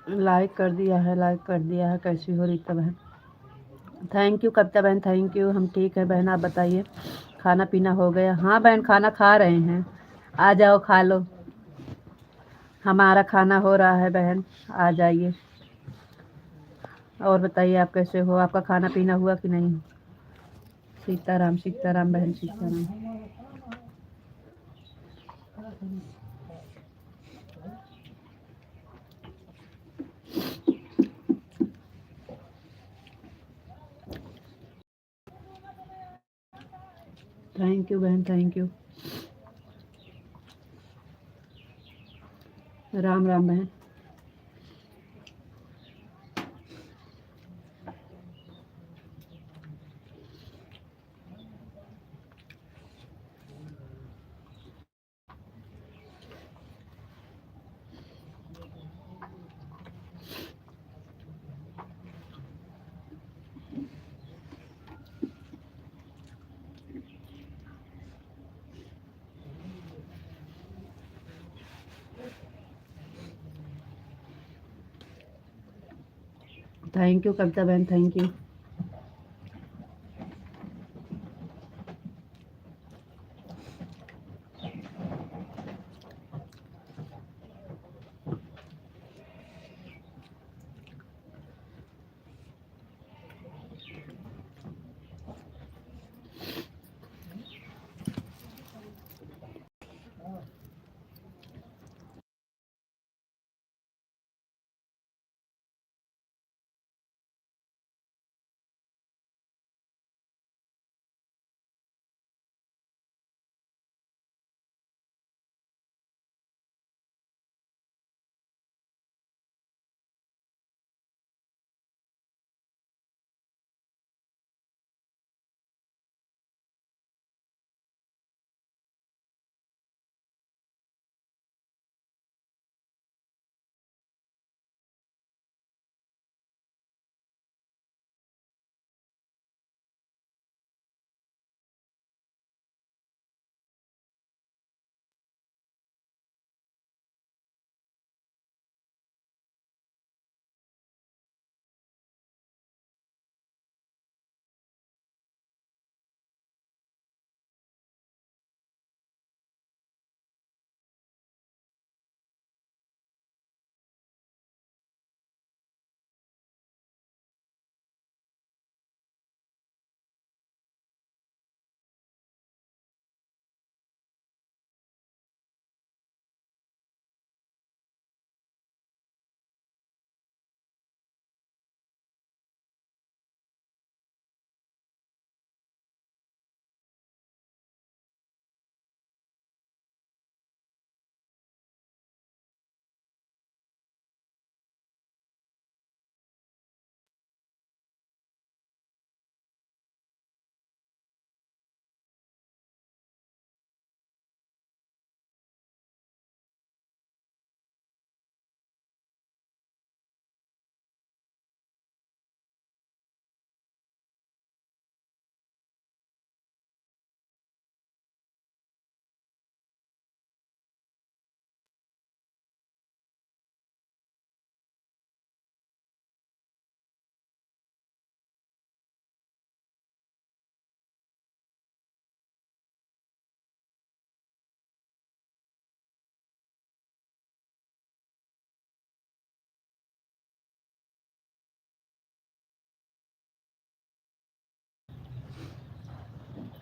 Like कर दिया है, लाइक कर दिया है। कैसी हो रीता बहन? थैंक यू कविता बहन, थैंक यू। हम ठीक है बहन, आप बताइए खाना पीना हो गया? हाँ बहन, खाना खा रहे हैं, आ जाओ खा लो। हमारा खाना हो रहा है बहन, आ जाइए। और बताइए आप कैसे हो? आपका खाना पीना हुआ कि नहीं? सीताराम सीताराम बहन, सीताराम। थैंक यू बहन, थैंक यू। राम राम बहन। थैंक यू कविता बहन, thank you.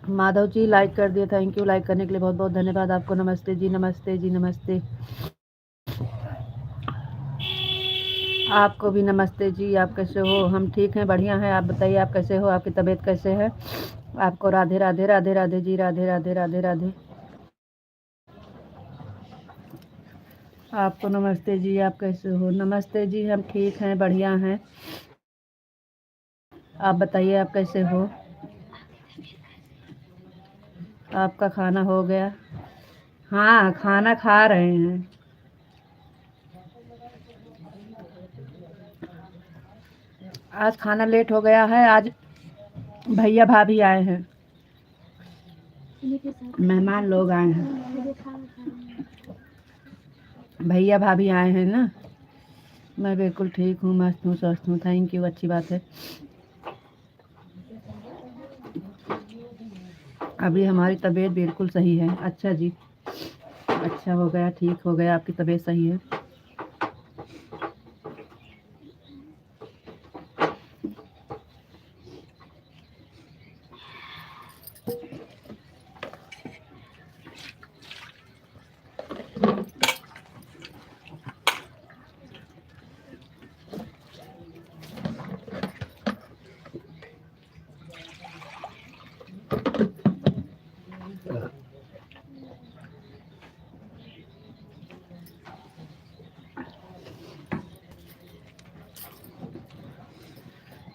Madhav ji like कर दिए, थैंक यू। लाइक करने के लिए बहुत बहुत धन्यवाद आपको। नमस्ते जी, नमस्ते जी, नमस्ते। आपको भी नमस्ते जी। आप कैसे हो? हम ठीक हैं, बढ़िया हैं। आप बताइए आप कैसे हो, आपकी तबीयत कैसे है? आपको राधे राधे राधे राधे जी, राधे राधे राधे राधे। आपको नमस्ते जी। आप कैसे हो? नमस्ते जी, हम ठीक हैं, बढ़िया हैं। आप बताइए आप कैसे हो? आपका खाना हो गया? हाँ, खाना खा रहे हैं। आज खाना लेट हो गया है। आज भैया भाभी आए हैं, मेहमान लोग आए हैं, भैया भाभी आए हैं ना। मैं बिल्कुल ठीक हूँ, मस्त हूँ, स्वस्थ हूँ। थैंक यू, अच्छी बात है। अभी हमारी तबीयत बिल्कुल सही है। अच्छा जी, अच्छा हो गया, ठीक हो गया, आपकी तबीयत सही है।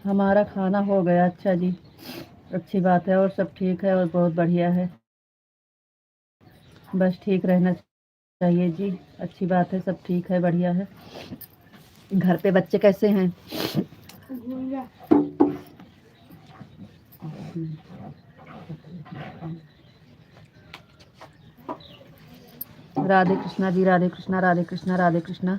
हमारा खाना हो गया। अच्छा जी, अच्छी बात है। और सब ठीक है और बहुत बढ़िया है। बस ठीक रहना चाहिए जी, अच्छी बात है। सब ठीक है, बढ़िया है। घर पे बच्चे कैसे हैं? राधे कृष्णा जी, राधे कृष्णा, राधे कृष्णा, राधे कृष्णा।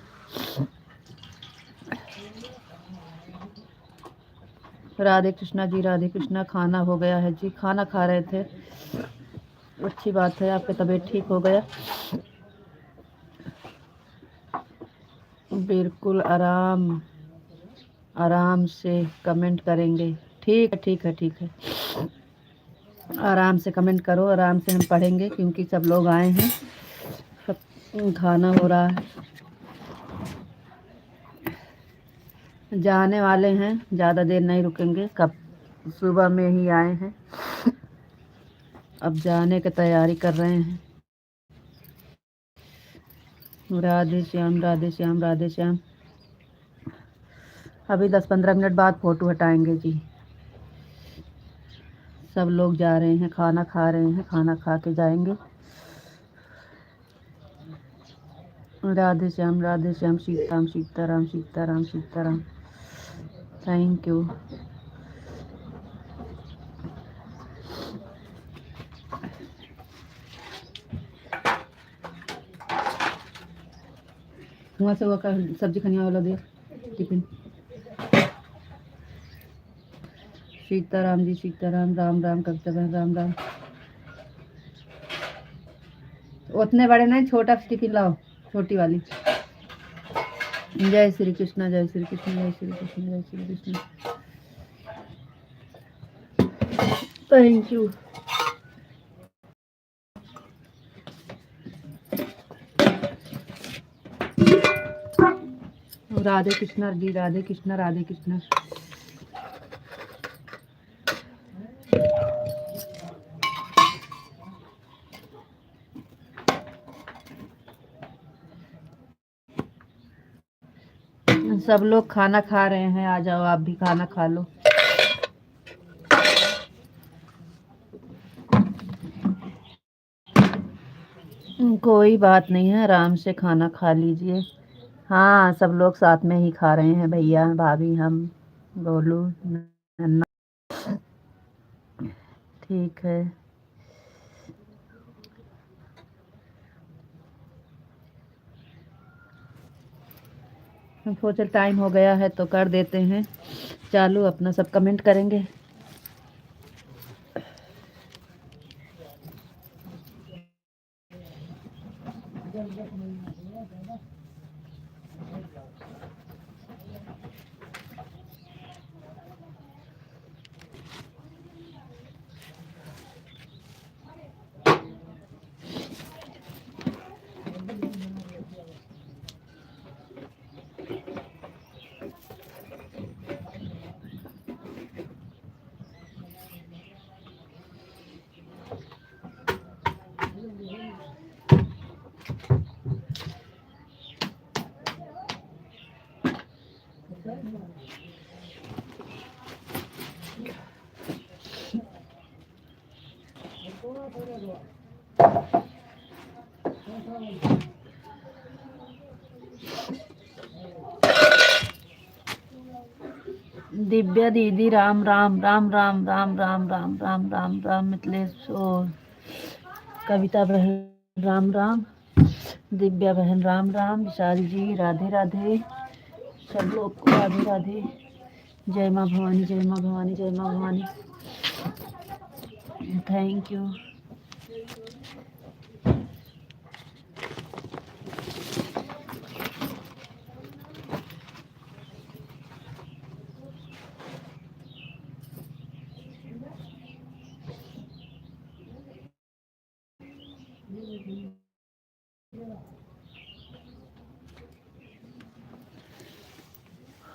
राधे कृष्णा जी, राधे कृष्णा। खाना हो गया है जी, खाना खा रहे थे। अच्छी बात है, आपकी तबीयत ठीक हो गया? बिल्कुल आराम आराम से कमेंट करेंगे। ठीक है, ठीक है, ठीक है। आराम से कमेंट करो, आराम से हम पढ़ेंगे, क्योंकि सब लोग आए हैं, सब खाना हो रहा है। जाने वाले हैं, ज़्यादा देर नहीं रुकेंगे। कब सुबह में ही आए हैं, अब जाने की तैयारी कर रहे हैं। राधे श्याम, राधे श्याम, राधे श्याम। अभी 10-15 मिनट बाद फ़ोटो हटाएंगे जी। सब लोग जा रहे हैं, खाना खा रहे हैं, खाना खा के जाएंगे। राधे श्याम, राधे श्याम। सीताराम, सीताराम, सीताराम, सीताराम। Thank you. वहाँ से वो सब्जी खनिया वाला दिया टिफिन। सीताराम जी, सीताराम। राम राम कविता बहन, राम राम। उतने बड़े नहीं, छोटा टिफिन लाओ, छोटी वाली। जय श्री कृष्ण, जय श्री कृष्ण, जय श्री कृष्ण, जय श्री कृष्ण। Thank you. राधे कृष्णा जी, राधे कृष्णा, राधे कृष्णा। सब लोग खाना खा रहे हैं, आ जाओ आप भी खाना खा लो। कोई बात नहीं है, आराम से खाना खा लीजिए। हाँ, सब लोग साथ में ही खा रहे हैं, भैया भाभी, हम, गोलू, नन्ना। ठीक है। हम सोचे टाइम हो गया है तो कर देते हैं चालू, अपना सब कमेंट करेंगे। दिव्या दीदी राम राम राम राम राम राम राम राम राम राम मिथिलेश और कविता बहन राम राम, दिव्या बहन राम राम, विशाल जी राधे राधे, सब लोग को राधे राधे। जय माँ भवानी, जय माँ भवानी, जय माँ भवानी। Thank you.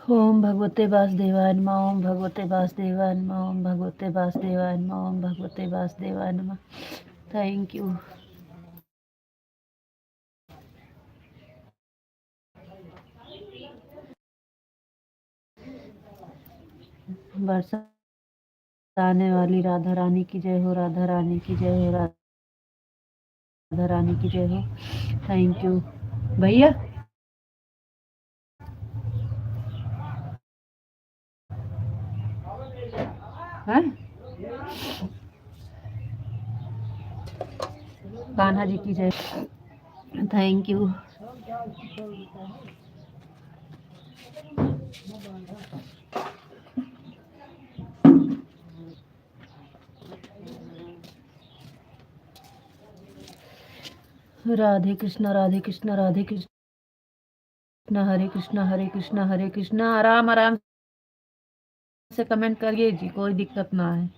ओम भगवते वासुदेवाय नमः, ओम भगवते वासुदेवाय नमः, ओम भगवते वासुदेवाय नमः, ओम भगवते वासुदेवाय नमः। Thank you. बरसाने वाली राधा रानी की जय हो, राधा रानी की जय हो, राधा रानी की जय हो। थैंक यू भैया। हैं कान्हा जी की जय। Thank you. राधे कृष्णा, राधे कृष्णा, राधे कृष्णा, हरे कृष्णा, हरे कृष्णा, हरे कृष्णा। आराम आराम से कमेंट करिए जी, कोई दिक्कत ना है।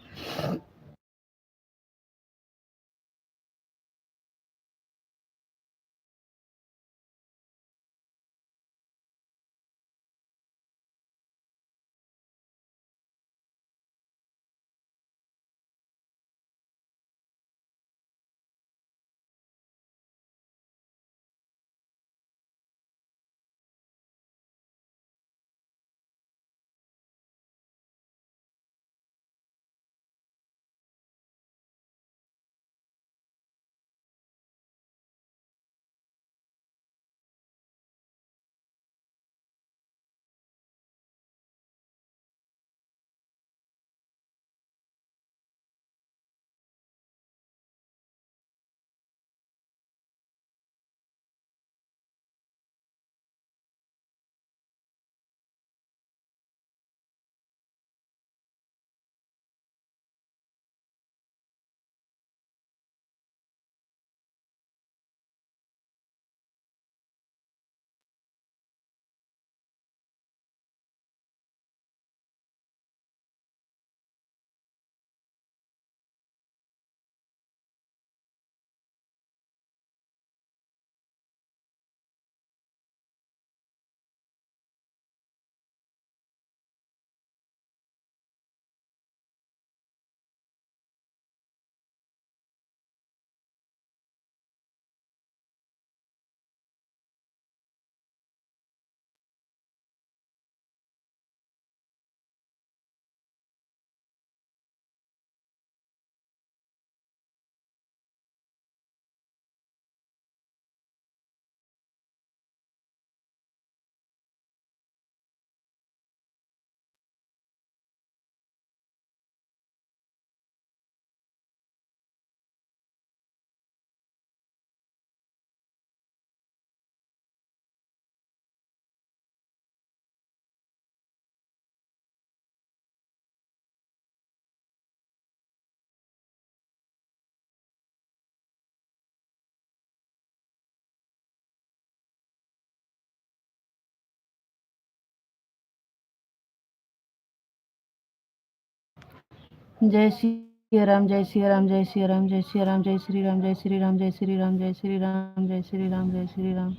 जय श्री राम, जय श्री राम, जय श्री राम, जय श्री राम, जय श्री राम, जय श्री राम, जय श्री राम, जय श्री राम, जय श्री राम, जय श्री राम।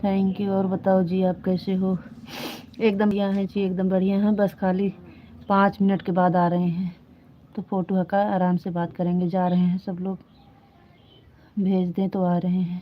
Thank you. और बताओ जी, आप कैसे हो? एकदम बढ़िया है जी, एकदम बढ़िया है। बस खाली 5 मिनट के बाद आ रहे हैं, तो फ़ोटो हका आराम से बात करेंगे। जा रहे हैं सब लोग, भेज दें तो आ रहे हैं।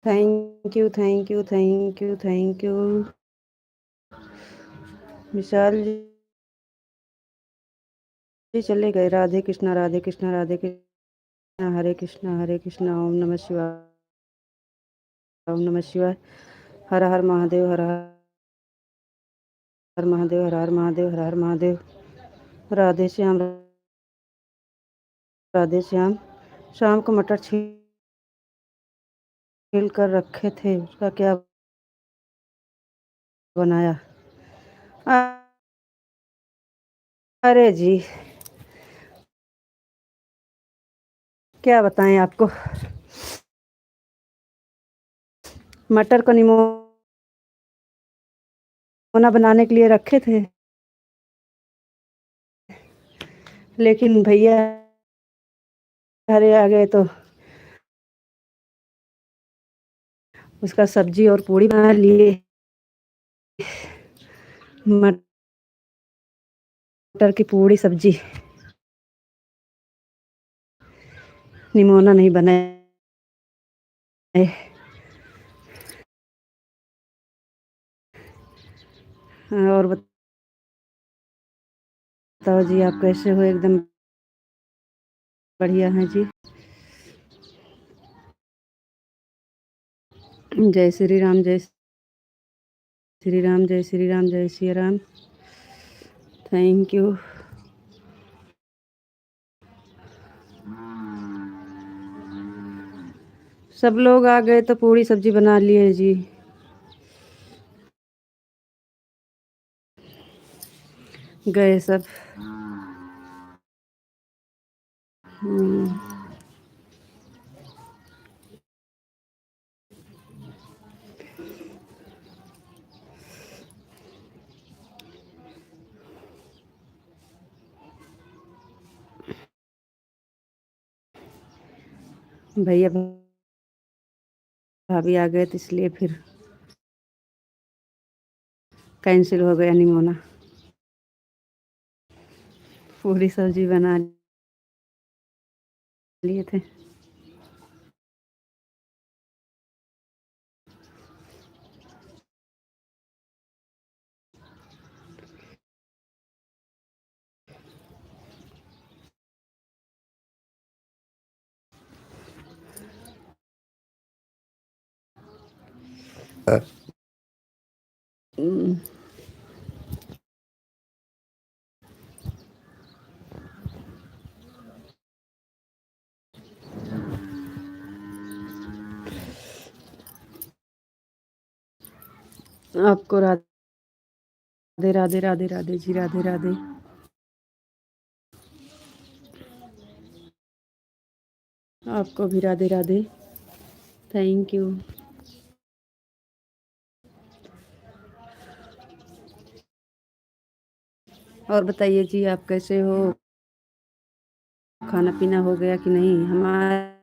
Thank you thank you thank you thank you. Vishal ji चले गए। राधे कृष्णा राधे कृष्णा राधे कृष्णा हरे कृष्णा ओम नमः शिवाय ओम नमः शिवाय। हर हर महादेव हर हर महादेव हर हर महादेव हर हर महादेव। राधे श्याम राधे श्याम। शाम को मटर छील कर रखे थे, उसका क्या बनाया? अरे जी क्या बताएं आपको। मटर को निमोना बनाने के लिए रखे थे, लेकिन भैया हरे आ गए तो उसका सब्जी और पूड़ी बना लिए। मटर की पूड़ी सब्जी, निमोना नहीं बनाए। और बताओ जी, आप कैसे हो? एकदम बढ़िया है जी। जय श्री राम जय श्री राम जय श्री राम जय श्री राम। Thank you. सब लोग आ गए तो पूड़ी सब्जी बना लिए जी। गए सब। भैया भाभी आ गए तो इसलिए फिर कैंसिल हो गया निमोना। पूरी सब्जी बना लिए थे। आपको राधे राधे राधे राधे जी राधे राधे। आपको भी राधे राधे। Thank you. और बताइए जी, आप कैसे हो? खाना पीना हो गया कि नहीं? हमारे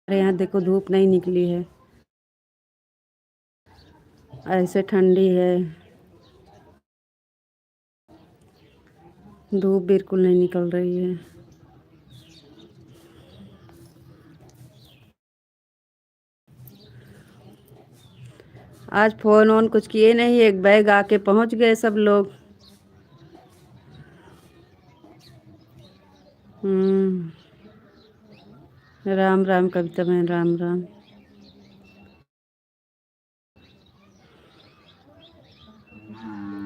यहाँ देखो धूप नहीं निकली है, ऐसे ठंडी है, धूप बिल्कुल नहीं निकल रही है। आज फोन वोन कुछ किए नहीं, एक बैग आके पहुंच गए सब लोग। राम राम कविता बहन, Ram Ram.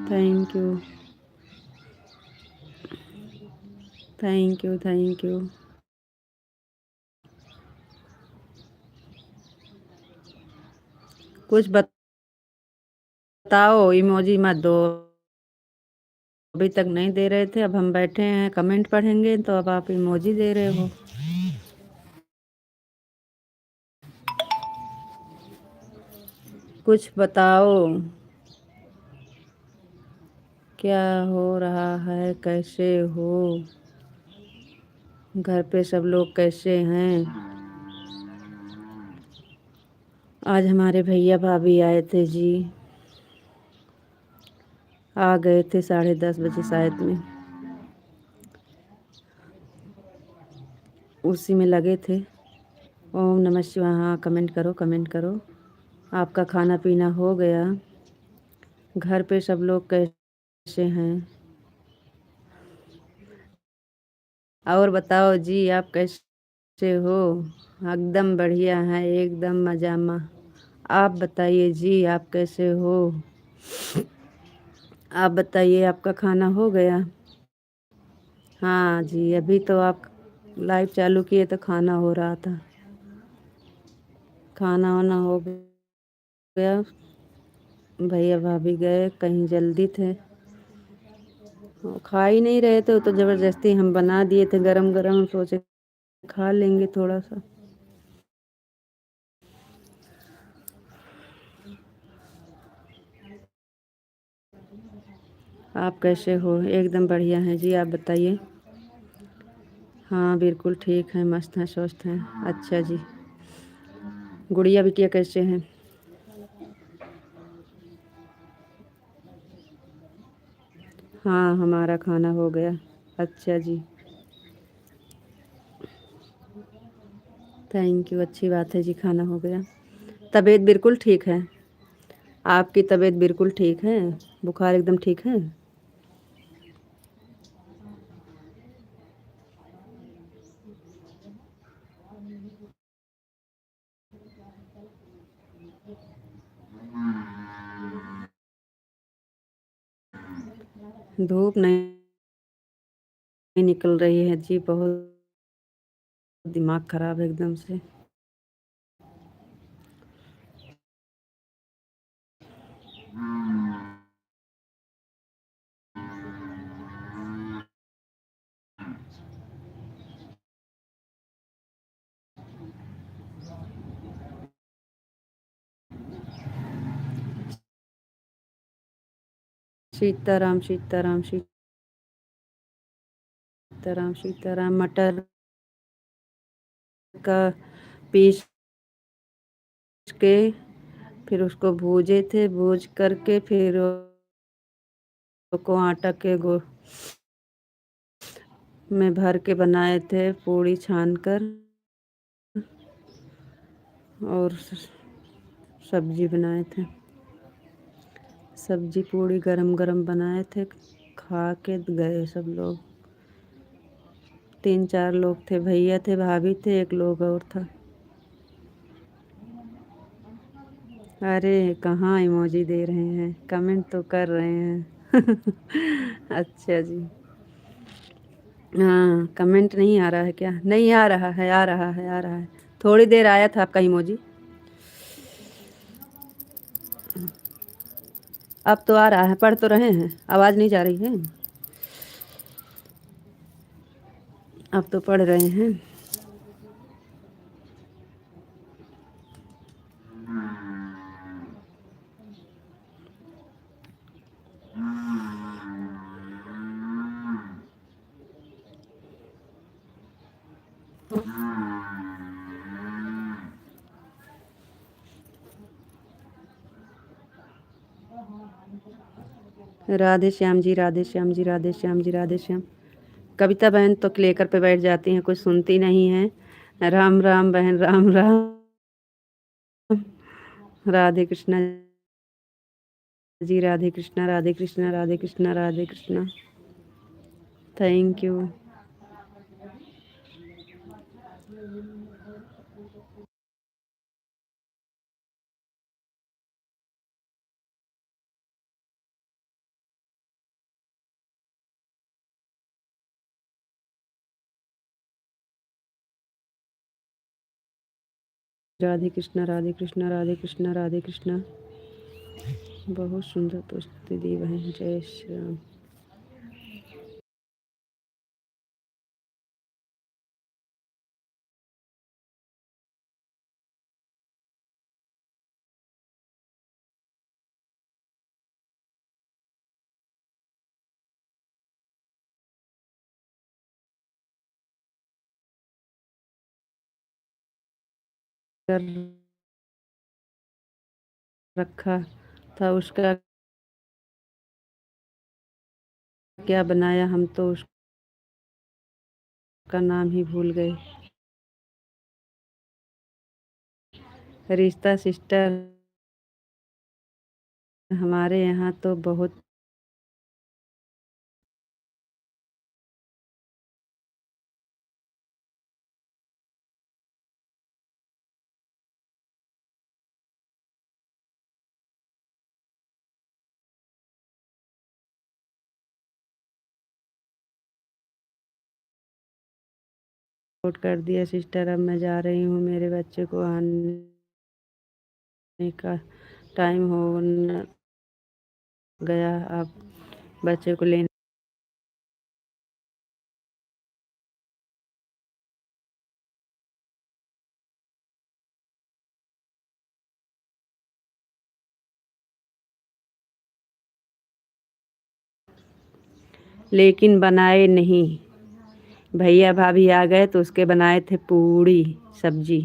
Thank you thank you thank you. कुछ बताओ, इमोजी मत दो। अभी तक नहीं दे रहे थे, अब हम बैठे हैं कमेंट पढ़ेंगे तो अब आप इमोजी दे रहे हो। कुछ बताओ, क्या हो रहा है? कैसे हो? घर पे सब लोग कैसे हैं? आज हमारे भैया भाभी आए थे जी, आ गए थे 10:30 बजे शायद में, उसी में लगे थे। ओम नमः शिवाय। हाँ, कमेंट करो, कमेंट करो। आपका खाना पीना हो गया? घर पे सब लोग कैसे हैं? और बताओ जी, आप कैसे हो? एकदम बढ़िया है, एकदम मजा में। आप बताइए जी, आप कैसे हो? आप बताइए, आपका खाना हो गया? हाँ जी, अभी तो आप लाइव चालू किए तो खाना हो रहा था। खाना वाना हो गया। भैया भाभी गए कहीं, जल्दी थे। खा ही नहीं रहे थे तो ज़बरदस्ती हम बना दिए थे गरम गरम, सोचे खा लेंगे थोड़ा सा। आप कैसे हो? एकदम बढ़िया हैं जी, आप बताइए। हाँ बिल्कुल ठीक है, मस्त हैं, स्वस्थ हैं। अच्छा जी। गुड़िया बिटिया कैसे हैं? हाँ, हमारा खाना हो गया। अच्छा जी, थैंक यू, अच्छी बात है जी, खाना हो गया। तबीयत बिल्कुल ठीक है। आपकी तबीयत बिल्कुल ठीक है? बुखार एकदम ठीक है? धूप नहीं निकल रही है जी, बहुत दिमाग खराब है एकदम से। सीताराम सीताराम सीताराम सीताराम। मटर का पीस के फिर उसको भूजे थे, भूज करके फिर को आटा के गो में भर के बनाए थे, पूड़ी छान कर। और सब्जी बनाए थे। सब्जी पूड़ी गरम गरम बनाए थे, खा के गए सब लोग। 3-4 लोग थे, भैया थे, भाभी थे, एक लोग और था। अरे कहाँ इमोजी दे रहे हैं, कमेंट तो कर रहे हैं। अच्छा जी। हाँ, कमेंट नहीं आ रहा है क्या? नहीं आ रहा है, आ रहा है, आ रहा है। थोड़ी देर आया था आपका इमोजी। अब तो आ रहा है, पढ़ तो रहे हैं, आवाज़ नहीं जा रही है। अब तो पढ़ रहे हैं। राधे श्याम जी, राधे श्याम जी, राधे श्याम जी, राधे श्याम। कविता बहन तो लेकर पे बैठ जाती हैं, कुछ सुनती नहीं है। राम राम बहन, राम राम। राधे कृष्णा जी, राधे कृष्णा, राधे कृष्णा, राधे कृष्णा, राधे कृष्णा। Thank you. राधे कृष्णा, राधे कृष्णा, राधे कृष्णा, राधे कृष्णा। बहुत सुंदर प्रस्तुति दी बहन, जय श्री राम। कर रखा था उसका, क्या बनाया, हम तो उसका नाम ही भूल गए। रिश्ता सिस्टर हमारे यहाँ तो बहुत सपोर्ट कर दिया सिस्टर। अब मैं जा रही हूँ, मेरे बच्चे को आने का टाइम हो गया। अब बच्चे को लेने लेकिन बनाए नहीं। भैया भाभी आ गए तो उसके बनाए थे पूड़ी सब्जी।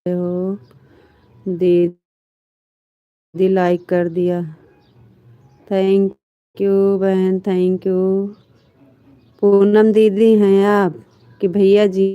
हो दीदी लाइक कर दिया। थैंक यू बहन, थैंक यू। पूनम दीदी हैं आप कि भैया जी?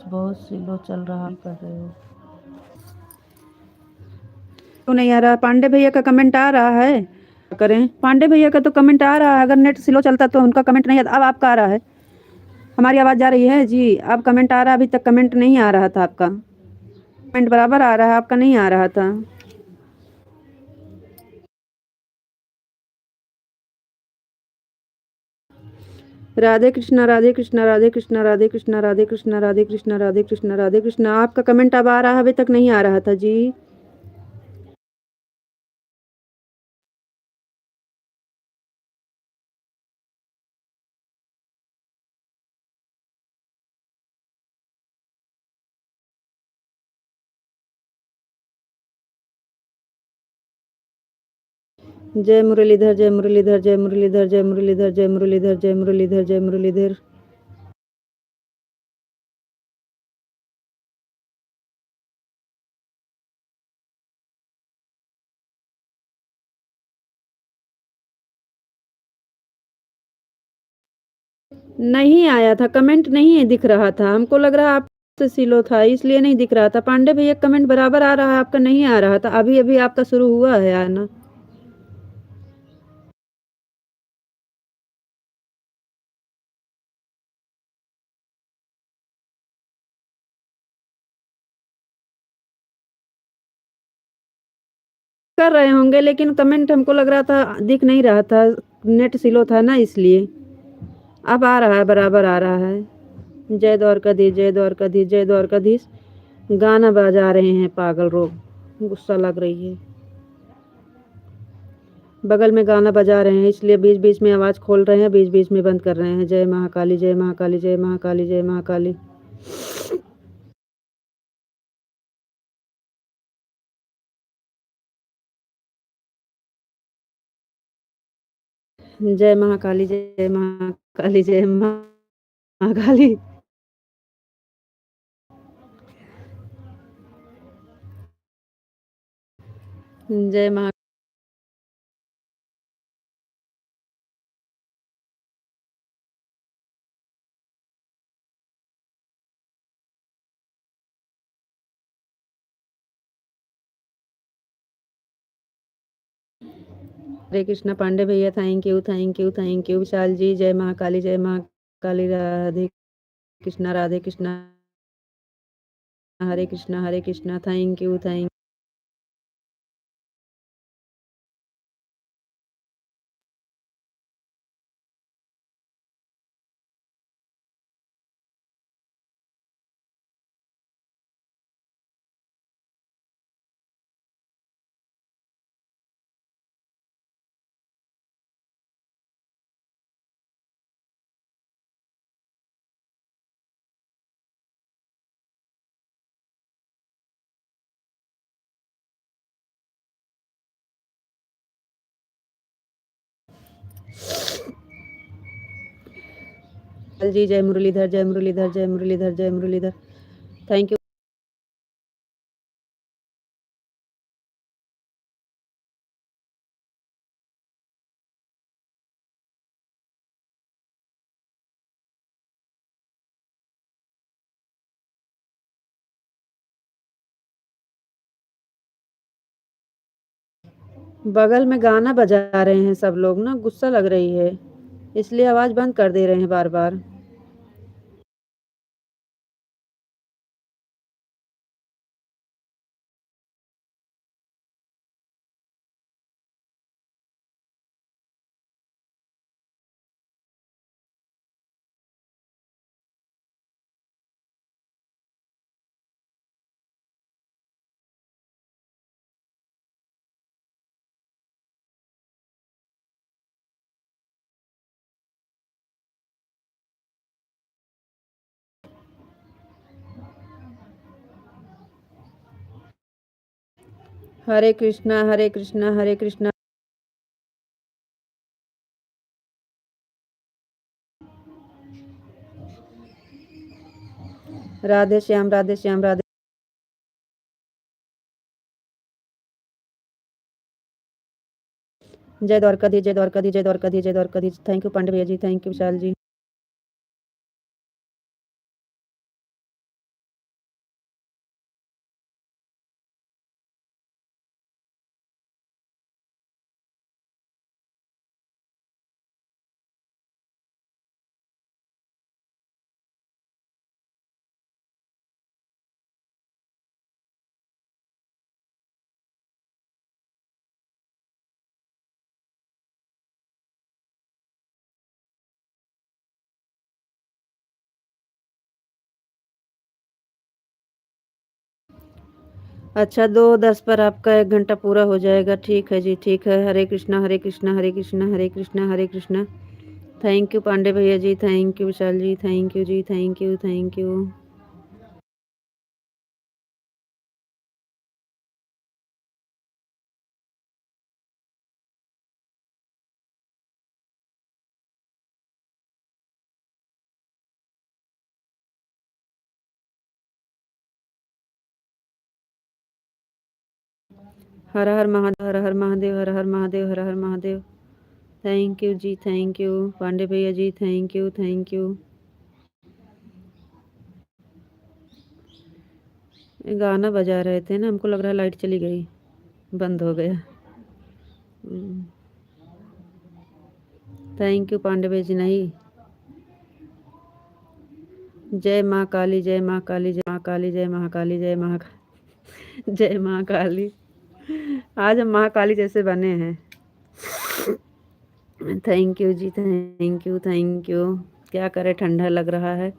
बहुत स्लो चल रहा कर रहे हो तो नहीं आ रहा। पांडे भैया का कमेंट आ रहा है, करें। पांडे भैया का तो कमेंट आ रहा है, अगर नेट स्लो चलता तो उनका कमेंट नहीं आता। अब आपका आ रहा है, हमारी आवाज़ जा रही है जी। अब कमेंट आ रहा है, अभी तक कमेंट नहीं आ रहा था आपका। कमेंट बराबर आ रहा है, आपका नहीं आ रहा था। राधे कृष्णा राधे कृष्णा राधे कृष्णा राधे कृष्णा राधे कृष्णा राधे कृष्णा राधे कृष्णा राधे कृष्णा। आपका कमेंट अब आ रहा है, अभी तक नहीं आ रहा था जी। जय मुरलीधर जय मुरलीधर जय मुरलीधर जय मुरलीधर जय मुरलीधर जय मुरलीधर जय मुरलीधर। नहीं आया था कमेंट, नहीं दिख रहा था, हमको लग रहा आप से सिलो था इसलिए नहीं दिख रहा था। पांडे भैया कमेंट बराबर आ रहा है, आपका नहीं आ रहा था। अभी अभी आपका शुरू हुआ है आना। कर रहे होंगे लेकिन कमेंट हमको लग रहा था दिख नहीं रहा था, नेट स्लो था ना इसलिए। अब आ रहा है, बराबर आ रहा है। जय द्वारकाधीश जय द्वारकाधीश जय द्वारकाधीश। गाना बजा रहे हैं पागल लोग, गुस्सा लग रही है। बगल में गाना बजा रहे हैं इसलिए बीच बीच में आवाज़ खोल रहे हैं, बीच बीच में बंद कर रहे हैं। जय महाकाली जय महाकाली जय महाकाली जय महाकाली। जय महाकाली जय महाकाली जय महाकाली। जय महा हरे कृष्णा पांडे भैया, thank you thank you thank you. Vishal ji जय Mahakali Radhe Krishna Radhe Krishna Hare Krishna thank you thank. जी जय मुरलीधर जय मुरलीधर जय मुरलीधर जय मुरलीधर। Thank you. बगल में गाना बजा रहे हैं सब लोग ना, गुस्सा लग रही है इसलिए आवाज़ बंद कर दे रहे हैं बार बार। हरे कृष्णा हरे कृष्णा हरे कृष्णा। राधे श्याम राधे श्याम राधे। जय द्वारकाधीश जय द्वारकाधीश जय द्वारकाधीश जय द्वारकाधीश। थैंक यू पांडे भैया जी, थैंक यू विशाल जी। अच्छा 2:10 पर आपका 1 घंटा पूरा हो जाएगा। ठीक है जी, ठीक है। हरे कृष्णा, हरे कृष्णा, हरे कृष्णा, हरे कृष्णा, हरे कृष्णा। थैंक यू पांडे भैया जी, thank you Vishal ji, thank you जी, thank you, thank you. Har Har Mahadev, Har Har Mahadev, Har Har Mahadev, Har Har Mahadev. Thank you जी, थैंक यू पांडे भैया जी, थैंक यू, थैंक यू। गाना बजा रहे थे ना, हमको लग रहा है लाइट चली गई, बंद हो गया। थैंक यू पांडे भैया जी। नहीं, जय माँ काली, जय माँ काली, जय माँ काली, जय महाकाली, जय महा जय माँ काली। आज हम महाकाली जैसे बने हैं। थैंक यू जी, थैंक यू, थैंक यू। क्या करें, ठंडा लग रहा है।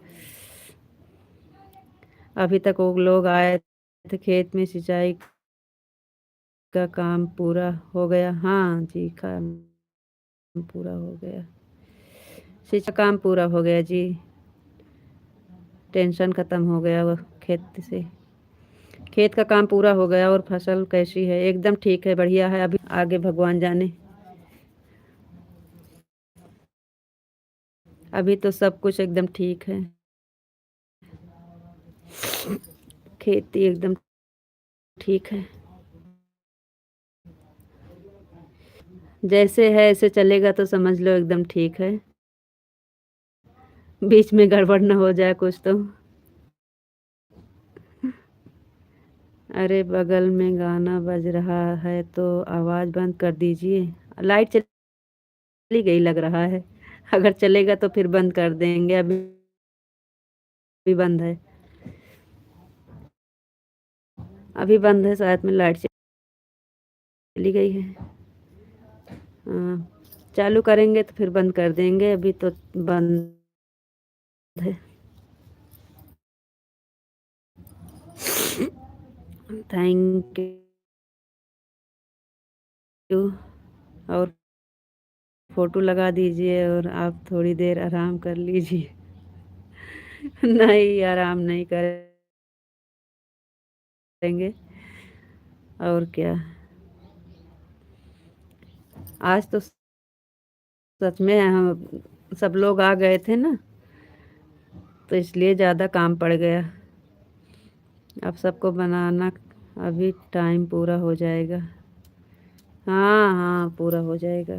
अभी तक वो लोग आए थे खेत में, सिंचाई का काम पूरा हो गया। हाँ जी, काम पूरा हो गया, सिंचाई का काम पूरा हो गया जी। टेंशन खत्म हो गया वो खेत से। खेत का काम पूरा हो गया। और फसल कैसी है? एकदम ठीक है, बढ़िया है। अभी आगे भगवान जाने। अभी तो सब कुछ एकदम ठीक है। खेती एकदम ठीक है, जैसे है ऐसे चलेगा तो समझ लो एकदम ठीक है। बीच में गड़बड़ न हो जाए कुछ तो। अरे बगल में गाना बज रहा है तो आवाज़ बंद कर दीजिए। लाइट चली गई लग रहा है। अगर चलेगा तो फिर बंद कर देंगे। अभी भी बंद है, अभी बंद है, शायद में लाइट चली गई है। हाँ, चालू करेंगे तो फिर बंद कर देंगे। अभी तो बंद है। Thank you. और फोटो लगा दीजिए और आप थोड़ी देर आराम कर लीजिए। नहीं, आराम नहीं करेंगे। और क्या, आज तो सच में हम सब लोग आ गए थे ना, तो इसलिए ज़्यादा काम पड़ गया। अब सबको बनाना, अभी टाइम पूरा हो जाएगा। हाँ हाँ, पूरा हो जाएगा।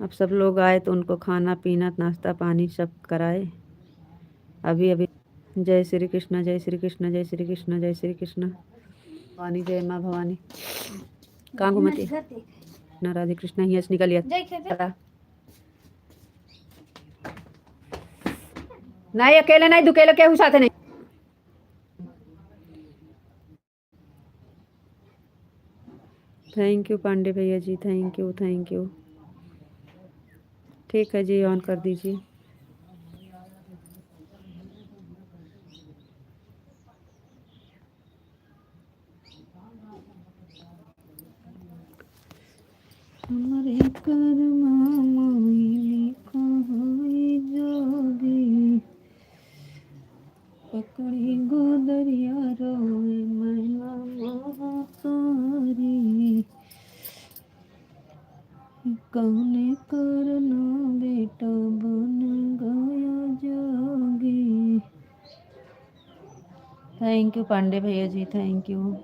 अब सब लोग आए तो उनको खाना पीना नाश्ता पानी सब कराए। अभी अभी जय श्री कृष्ण, जय श्री कृष्ण, जय श्री कृष्ण, जय श्री कृष्ण। भवानी, जय माँ भवानी। कहाँ घूमती ना, राधे कृष्ण ही निकल गया। नहीं अकेले नहीं, दुकेले के साथ नहीं। थैंक यू पांडे भैया जी, थैंक यू, थैंक यू। ठीक है जी, ऑन कर दीजिए। हमारे कर्मा माई लिखा है जोगी, पकड़ी गोदरिया रोए मैना महातारी। कौने करना बेटा बन गया जोगी। थैंक यू पांडे भैया जी, thank you.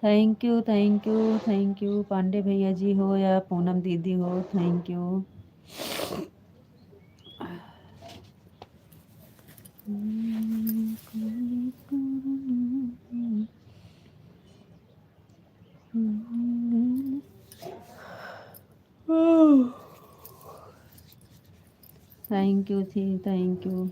Thank you, thank you, thank you Pandey भैया जी हो या पूनम दीदी हो, थैंक यू। थैंक यू थी, थैंक यू।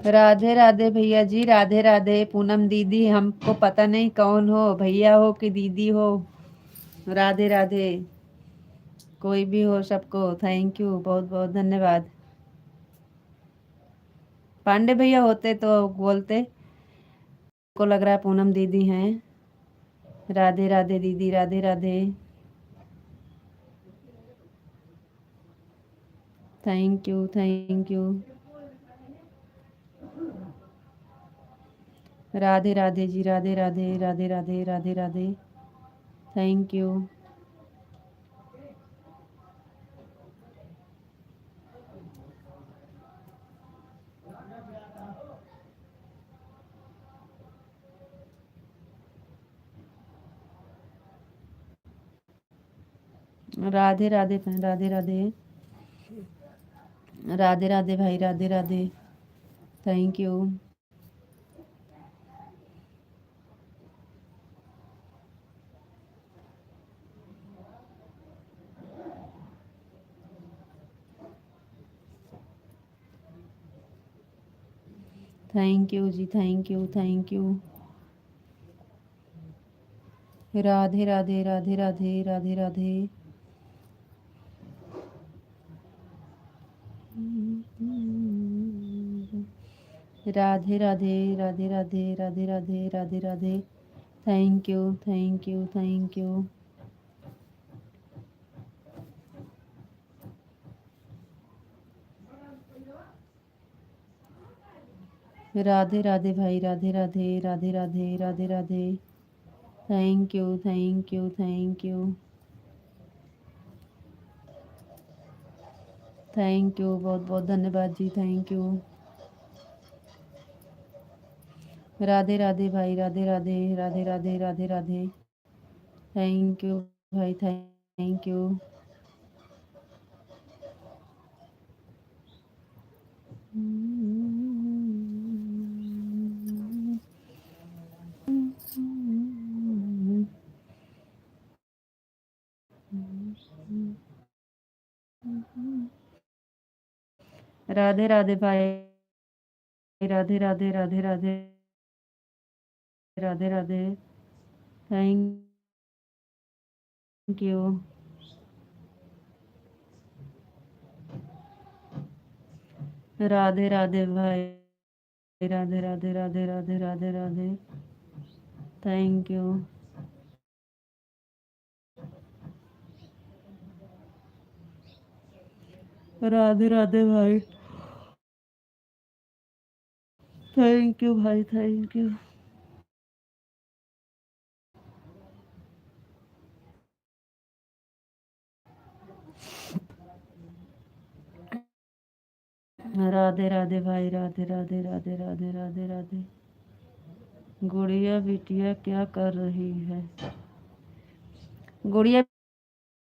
राधे राधे भैया जी, राधे राधे। पूनम दीदी, हमको पता नहीं कौन हो, भैया हो कि दीदी हो। राधे राधे। कोई भी हो, सबको थैंक यू, बहुत बहुत धन्यवाद। पांडे भैया होते तो बोलते, को लग रहा है पूनम दीदी हैं। राधे राधे दीदी, Radhe Radhe. Thank you, thank you. Radhe Radhe जी, राधे राधे, राधे राधे, राधे राधे। Thank you. राधे राधे, राधे राधे। राधे राधे भाई, Radhe Radhe. Thank you. Thank you जी, thank you, thank you. Radhe Radhe, Radhe Radhe, Radhe Radhe. Radhe Radhe, Radhe Radhe, Radhe Radhe, Radhe Radhe. Thank you, thank you, thank you. Radhe Radhe भाई, Radhe Radhe, Radhe Radhe, Radhe Radhe. Thank you, thank you, thank you. Thank you, बहुत बहुत धन्यवाद जी, थैंक यू। राधे राधे भाई, राधे राधे, राधे राधे, राधे राधे। थैंक यू भाई, थैंक यू। राधे राधे भाई, राधे राधे, राधे राधे, राधे राधे। Thank you. राधे राधे भाई, राधे राधे, राधे राधे, राधे राधे। Thank you. राधे राधे भाई, थैंक यू भाई, थैंक यू। राधे राधे भाई, राधे राधे, राधे राधे, राधे राधे। गुड़िया बिटिया क्या कर रही है? गुड़िया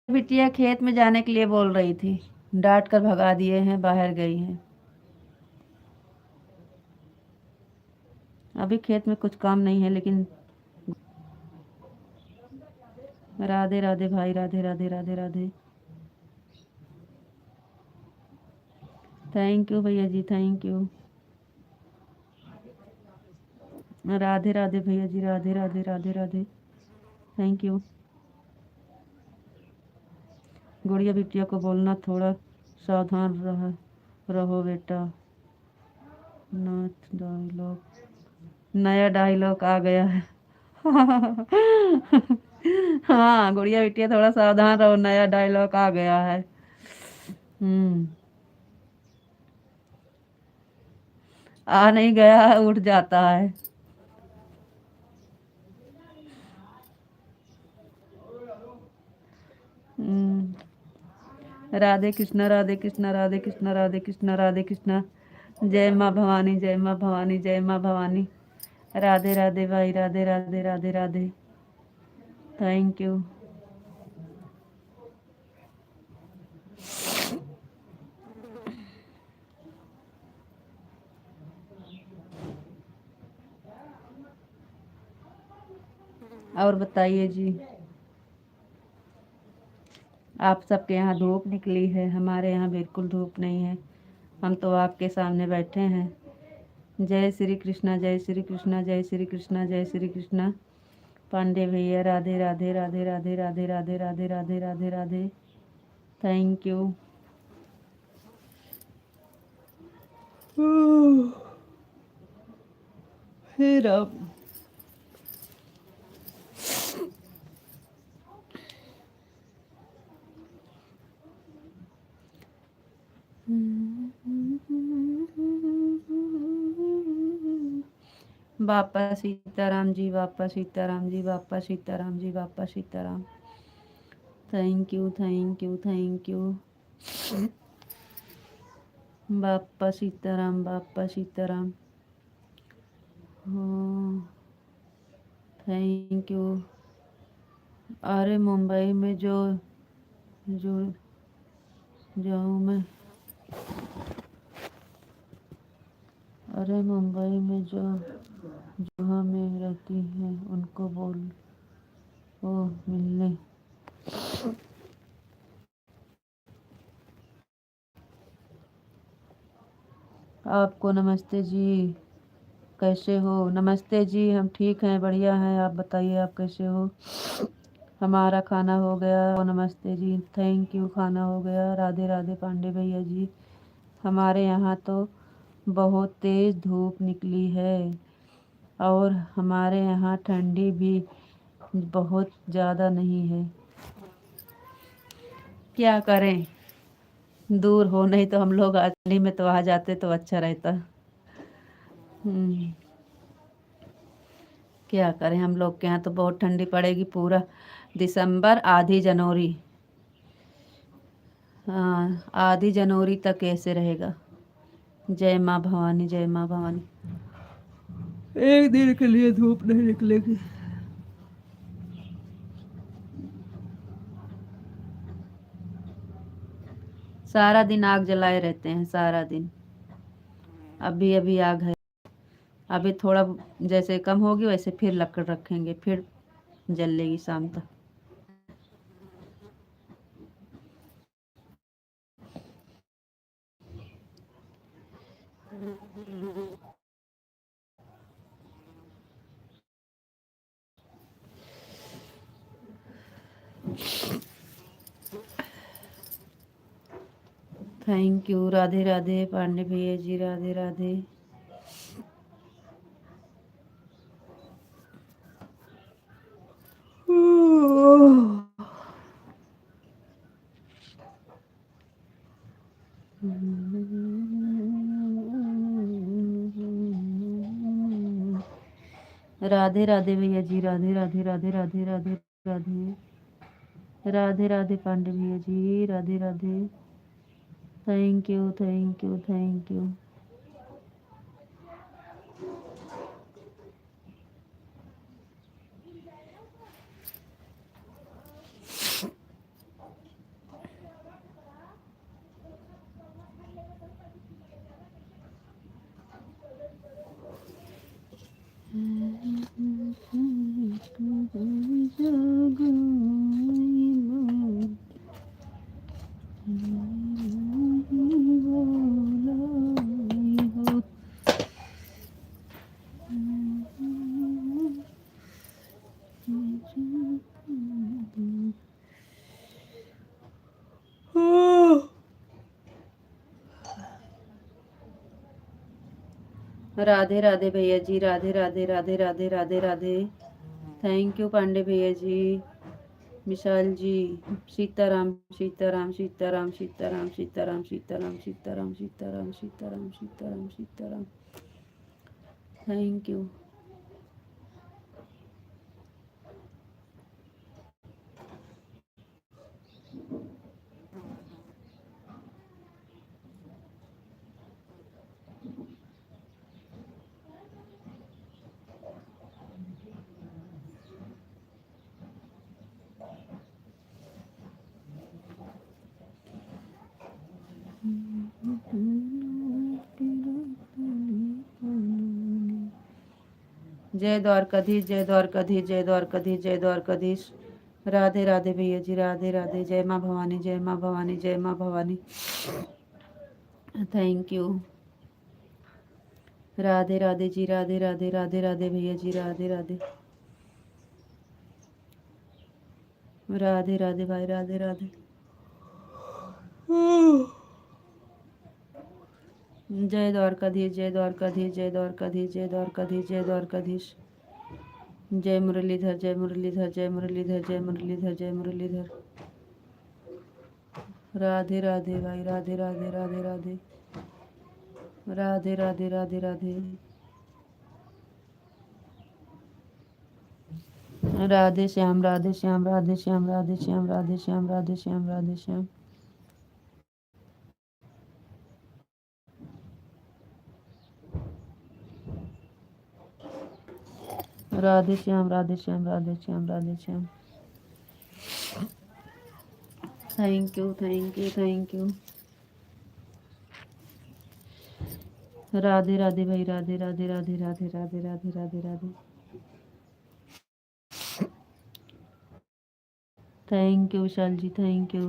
बिटिया खेत में जाने के लिए बोल रही थी, डांट कर भगा दिए हैं, बाहर गई हैं। अभी खेत में कुछ काम नहीं है लेकिन। राधे राधे भाई, राधे राधे, राधे राधे। थैंक यू भैया जी, थैंक यू। राधे राधे भैया जी, राधे राधे, राधे राधे। Thank you. गुड़िया बिटिया को बोलना थोड़ा सावधान रहो बेटा। नाच डायलॉग, नया डायलॉग आ गया है। हाँ गुड़िया बिटिया थोड़ा सावधान रहो, नया डायलॉग आ गया है। हम्म। आ नहीं गया है, उठ जाता है। राधे कृष्णा, राधे कृष्णा, राधे कृष्णा, राधे कृष्णा, राधे कृष्णा। जय माँ भवानी, जय माँ भवानी, जय माँ भवानी। राधे राधे भाई, राधे राधे, राधे राधे। Thank you. और बताइए जी, आप सबके यहाँ धूप निकली है, हमारे यहाँ बिल्कुल धूप नहीं है। हम तो आपके सामने बैठे हैं। जय श्री कृष्णा, जय श्री कृष्णा, जय श्री कृष्णा, जय श्री कृष्णा। पांडे भैया राधे राधे राधे राधे राधे राधे राधे राधे राधे राधे। Thank you. फिर अब बापा सीताराम जी, बापा सीताराम जी, बापा सीताराम जी, बापा Sitaram. Thank you, thank you, thank you. बापा सीताराम, बापा सीताराम। हाँ, थैंक यू। अरे मुंबई में जो जाऊँ मैं, अरे मुंबई में जो में रहती है उनको बोल वो मिलने। आपको नमस्ते जी, कैसे हो? नमस्ते जी, हम ठीक हैं, बढ़िया हैं। आप बताइए, आप कैसे हो? हमारा खाना हो गया। ओ नमस्ते जी, थैंक यू, खाना हो गया। राधे राधे पांडे भैया जी। हमारे यहाँ तो बहुत तेज़ धूप निकली है और हमारे यहाँ ठंडी भी बहुत ज़्यादा नहीं है। क्या करें, दूर हो, नहीं तो हम लोग आजली में तो आ जाते तो अच्छा रहता। क्या करें, हम लोग के यहाँ तो बहुत ठंडी पड़ेगी। पूरा दिसंबर, आधी जनवरी, हाँ आधी जनवरी तक ऐसे रहेगा। जय माँ भवानी, जय माँ भवानी। एक दिन के लिए धूप नहीं निकलेगी। सारा दिन आग जलाए रहते हैं, सारा दिन। अभी अभी आग है, अभी थोड़ा जैसे कम होगी वैसे फिर लकड़ रखेंगे, फिर जल लेगी शाम तक। थैंक यू, राधे राधे पांडे भैया जी, राधे राधे। राधे राधे भैया जी, राधे राधे राधे राधे राधे राधे राधे राधे पांडे भैया जी, Radhe Radhe. Thank you, thank you, thank you. Radhe Radhe भैया जी, राधे राधे राधे राधे राधे राधे। थैंक यू पांडे भैया जी, विशाल जी। सीताराम, सीताराम, सीताराम, सीताराम, सीताराम, सीताराम, सीताराम, सीताराम, सीताराम, सीताराम, सीताराम। Thank you. जय द्वारकाधीश, जय द्वारकाधीश, जय द्वारकाधीश, जय द्वारकाधीश। राधे राधे भैया जी, राधे राधे। जय माँ भवानी, जय माँ भवानी, जय माँ भवानी। Thank you. राधे राधे जी, राधे राधे, राधे राधे भैया जी, राधे राधे, राधे राधे भाई, राधे राधे। जय द्वारकाधीश, जय द्वारकाधीश, जय द्वारकाधीश, जय द्वारकाधीश, जय द्वारकाधीश। जय मुरलीधर, जय मुरलीधर, जय मुरलीधर, जय मुरलीधर, जय मुरलीधर। राधे राधे भाई, Radhe Radhe, Radhe Radhe, Radhe Radhe, Radhe Radhe, Radhe Shyam, Radhe Shyam, Radhe Shyam, Radhe Shyam, Radhe Shyam, Radhe Shyam, Radhe Shyam. Radhe Shyam, Radhe Shyam, Radhe Shyam, Radhe Shyam. Thank you, thank you, thank you. Radhe Radhe भाई, Radhe Radhe, Radhe Radhe, Radhe Radhe, Radhe Radhe. Thank you Vishal ji, thank you.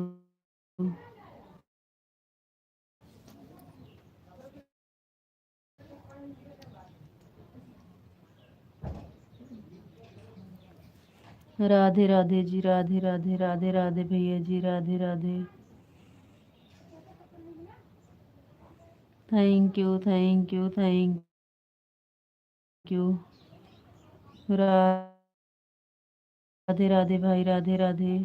Radhe Radhe जी, राधे राधे, राधे राधे भैया जी, Radhe Radhe. Thank you, thank you, thank you. Radhe Radhe भाई, राधे राधे।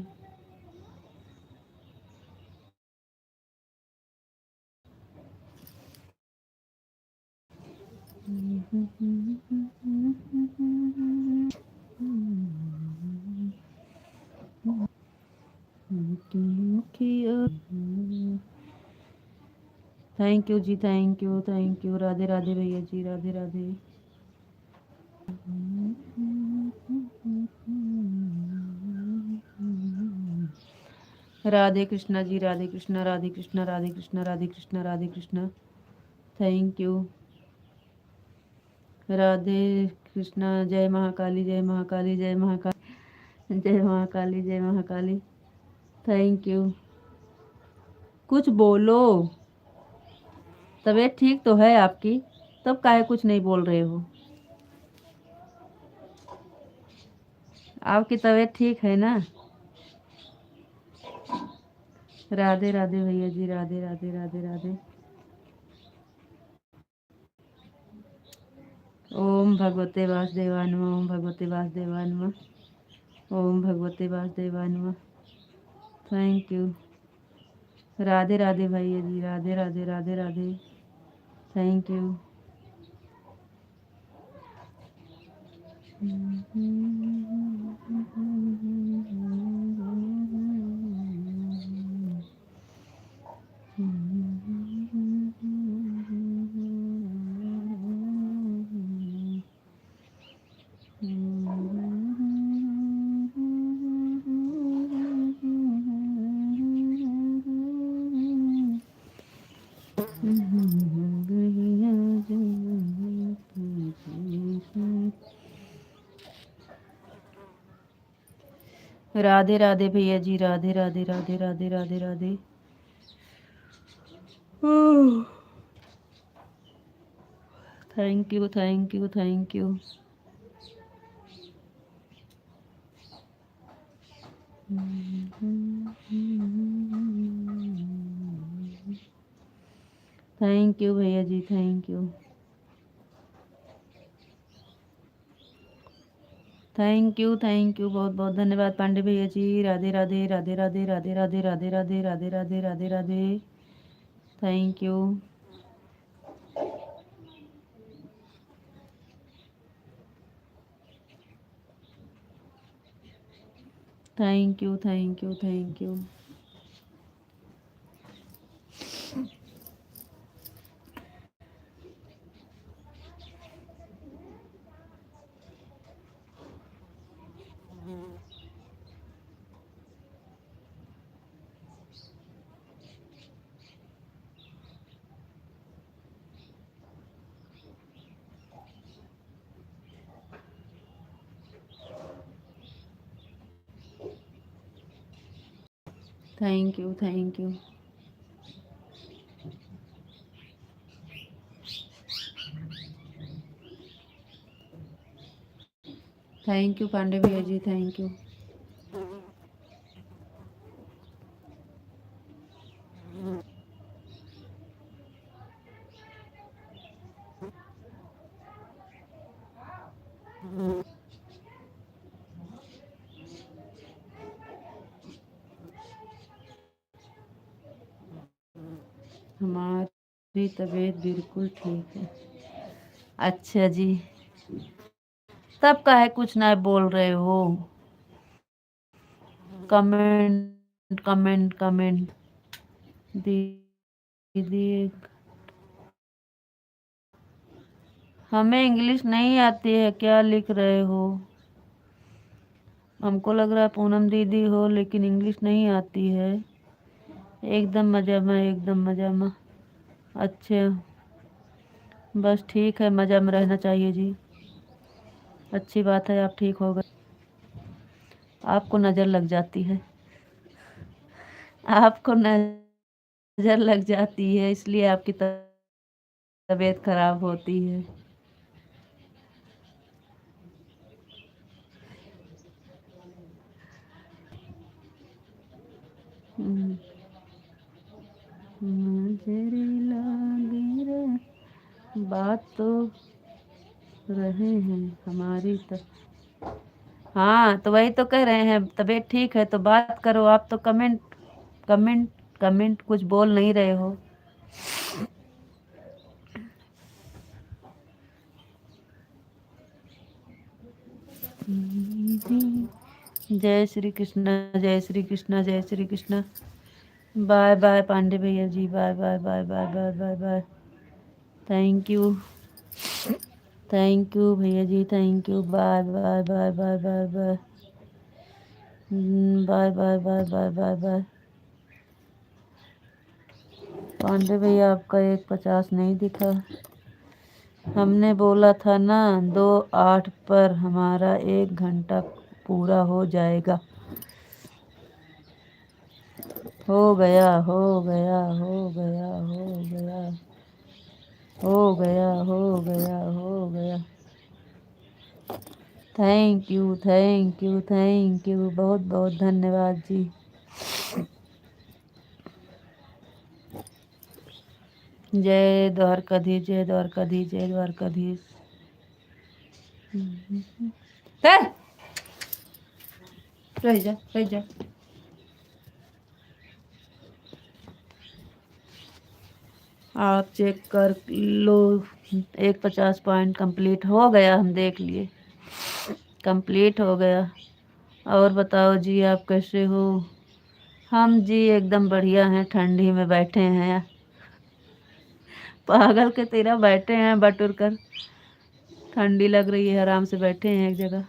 थैंक यू जी, thank you, thank you. Radhe Radhe भैया जी, राधे राधे। राधे कृष्णा जी, राधे कृष्णा, राधे कृष्णा, राधे कृष्णा, राधे कृष्णा, राधे कृष्णा। Thank you. राधे कृष्णा। जय महाकाली, जय महाकाली, जय महाकाली, जय महाकाली, जय महाकाली। Thank you. कुछ बोलो, तबीयत ठीक तो है आपकी? तब काहे कुछ नहीं बोल रहे हो? आपकी तबीयत ठीक है ना? राधे राधे भैया जी, राधे राधे, राधे राधे। ओम भगवते वासुदेवाय नमः, ओम भगवते वासुदेवाय नमः, ओम भगवते वासुदेवाय नमः। Thank you. राधे राधे भैया जी, राधे राधे, राधे राधे। Thank you. राधे राधे भैया जी, Radhe Radhe, Radhe Radhe, Radhe Radhe. Thank you, thank you, thank you. Thank you भैया जी, thank you, thank you, thank you. बहुत बहुत धन्यवाद पांडे भैया जी। Radhe Radhe, Radhe Radhe, Radhe Radhe, Radhe Radhe, Radhe Radhe, Radhe Radhe. Thank you. Thank you, thank you, thank you. Thank you, thank you. Thank you Pandey भैया जी, थैंक यू। हमारी तबीयत बिल्कुल ठीक है। अच्छा जी, तब का है कुछ ना बोल रहे हो? कमेंट कमेंट कमेंट दीदी। हमें इंग्लिश नहीं आती है, क्या लिख रहे हो? हमको लग रहा है पूनम दीदी हो, लेकिन इंग्लिश नहीं आती है। एकदम मजा में, एकदम मजा में। अच्छा, बस ठीक है, मजा में रहना चाहिए जी। अच्छी बात है, आप ठीक हो गए। आपको नज़र लग जाती है, आपको नज़र लग जाती है, इसलिए आपकी तबीयत खराब होती है। हम्म, नजर लगी रे, बात तो रहे हैं हमारी हाँ, तो वही तो कह रहे हैं, तबीयत ठीक है तो बात करो। आप तो कमेंट कमेंट कमेंट कुछ बोल नहीं रहे हो। जय श्री कृष्णा, जय श्री कृष्णा, जय श्री कृष्णा। बाय बाय पांडे भैया जी, bye bye bye bye bye bye bye. Thank you, thank you भैया जी, thank you. Bye bye bye bye bye bye bye bye bye bye bye bye. Pandey भैया आपका 150 नहीं दिखा। हमने बोला था ना 2:08 पर हमारा 1 घंटा पूरा हो जाएगा। हो गया हो गया हो गया हो गया हो गया हो गया हो गया। Thank you thank you thank you, बहुत बहुत धन्यवाद जी। जय द्वारकाधीश, जय द्वारकाधीश, जय द्वारकाधीश। है, रह जा रह जा। आप चेक कर लो, 150 पॉइंट कंप्लीट हो गया, हम देख लिए, कंप्लीट हो गया। और बताओ जी, आप कैसे हो? हम जी एकदम बढ़िया हैं, ठंडी में बैठे हैं, पागल के तेरा बैठे हैं बटुर कर। ठंडी लग रही है, आराम से बैठे हैं एक जगह।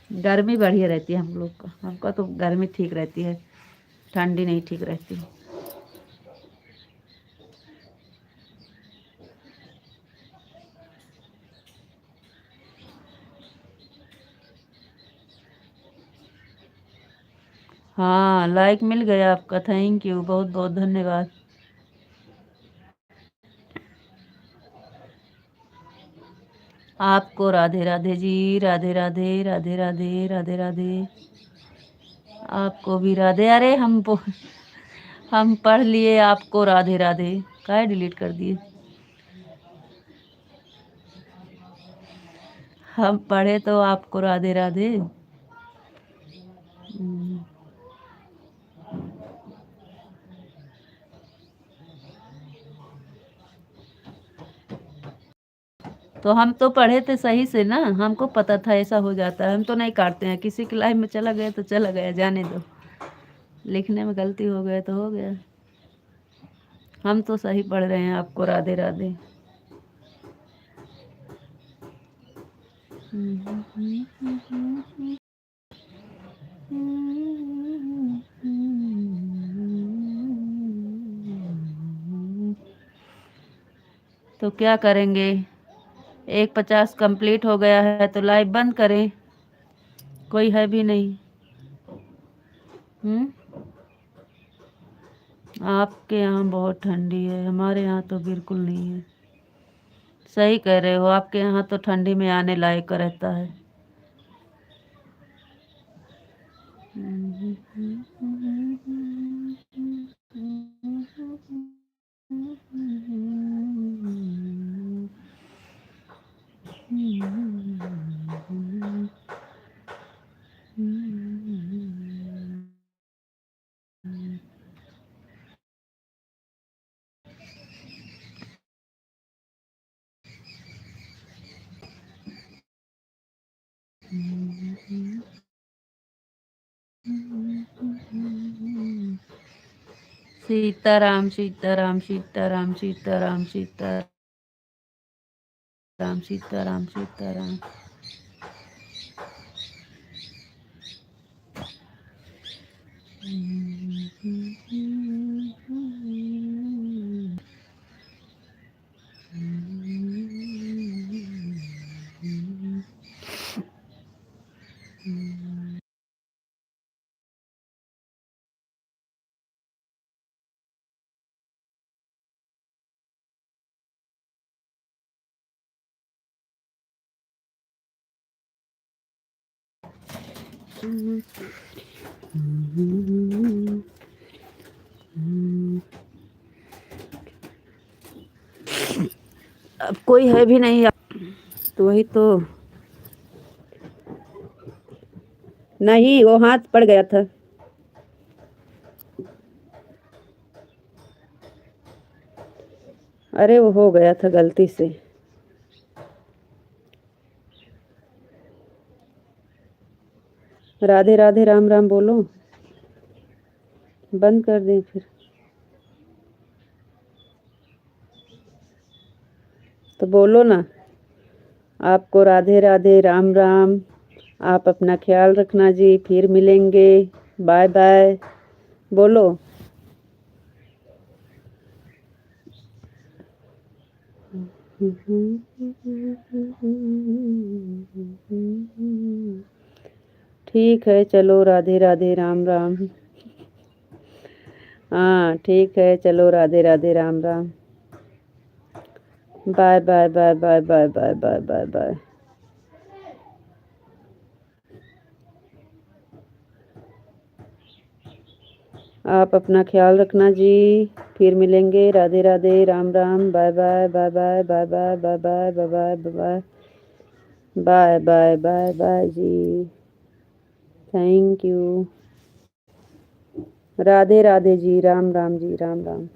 गर्मी बढ़िया रहती है हम लोग का, हमको तो गर्मी ठीक रहती है, ठंडी नहीं ठीक रहती। हाँ, लाइक मिल गया आपका, थैंक यू, बहुत बहुत धन्यवाद। आपको राधे राधे जी, राधे राधे राधे राधे राधे राधे। आपको भी राधे। अरे हम पढ़ लिए, आपको राधे राधे काहे डिलीट कर दिए? हम पढ़े तो आपको राधे राधे। हम्म, तो हम तो पढ़े थे सही से ना, हमको पता था ऐसा हो जाता है, हम तो नहीं काटते हैं। किसी की लाइफ में चला गया तो चला गया, जाने दो। लिखने में गलती हो गया तो हो गया। हम तो सही पढ़ रहे हैं, आपको राधे राधे। तो क्या करेंगे? 150 कंप्लीट हो गया है तो लाइव बंद करें, कोई है भी नहीं। हम्म, आपके यहाँ बहुत ठंडी है, हमारे यहाँ तो बिल्कुल नहीं है। सही कह रहे हो, आपके यहाँ तो ठंडी में आने लायक का रहता है। सीताराम सीताराम सीताराम सीताराम सीताराम सीताराम सीताराम। अब कोई है भी नहीं, तो वही तो। नहीं, वो हाथ पड़ गया था। अरे वो हो गया था गलती से। राधे राधे राम राम बोलो। बंद कर दें फिर? तो बोलो ना। आपको राधे राधे राम राम। आप अपना ख्याल रखना जी, फिर मिलेंगे। बाय बाय बोलो। ठीक है, चलो राधे राधे राम राम। हाँ ठीक है, चलो Radhe Radhe Ram Ram. Bye bye bye bye bye bye bye bye bye. आप अपना ख्याल रखना जी, फिर मिलेंगे। Radhe Radhe Ram Ram. Bye bye bye bye bye bye bye bye bye bye bye bye bye bye bye जी। Thank you. राधे राधे जी, राम राम जी, राम राम।